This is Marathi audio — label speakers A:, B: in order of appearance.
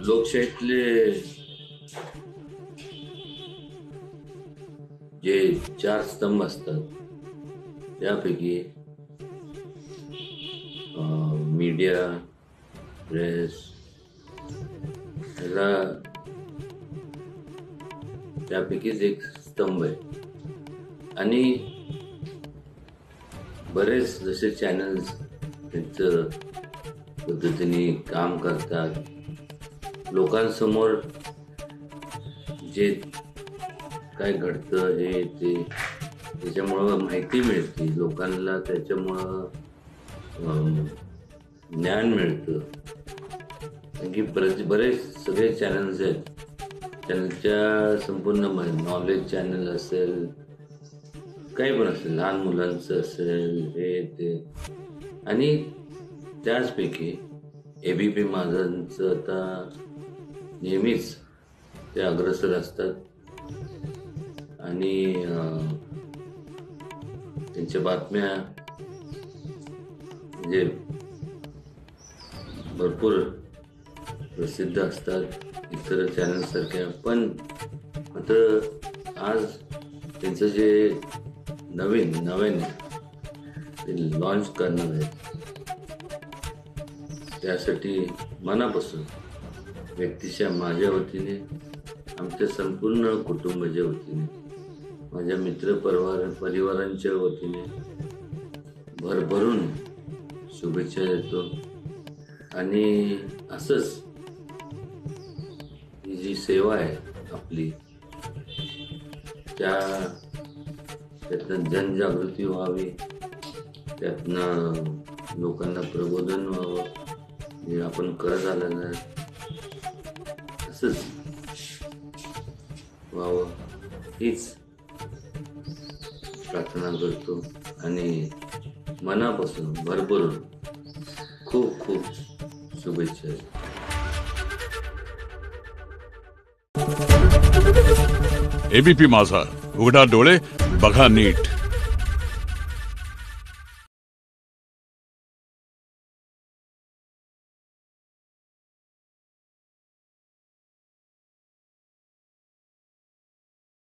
A: लोकशाहीतले जे 4 स्तंभ असतात त्यापैकी मीडिया, प्रेस ह्याला त्यापैकीच एक स्तंभ आहे. आणि बरेच जसे चॅनल्स त्यांचं पद्धतीने काम करतात. लोकांसमोर जे काय घडतं हे ते त्याच्यामुळं माहिती मिळते. लोकांना त्याच्यामुळं ज्ञान मिळतं. कारण की बरेच सगळे चॅनल्स आहेत. त्यांच्या संपूर्ण नॉलेज चॅनल असेल, काही पण असेल, लहान मुलांचं असेल, हे ते. आणि त्याचपैकी ABP माझांचं आता नेहमीच ते अग्रेसर असतात. आणि त्यांच्या बातम्या म्हणजे भरपूर प्रसिद्ध असतात इतर चॅनलसारख्या. पण मात्र आज त्यांचं जे नवीन ते लॉन्च करणार आहे त्यासाठी मनापासून व्यक्तिशः माझ्या वतीने, आमच्या संपूर्ण कुटुंबाच्या वतीने, माझ्या परिवारांच्या वतीने भरभरून शुभेच्छा देतो. आणि असंच ही जी सेवा आहे आपली त्यातनं जनजागृती व्हावी, त्यातनं लोकांना प्रबोधन व्हावं, हे आपण करत आलेलं आहे असंच व्हावं हीच प्रार्थना करतो. आणि मनापासून भरभरून खूप खूप शुभेच्छा.
B: ABP माझा, उघडा डोळे बघा नीट.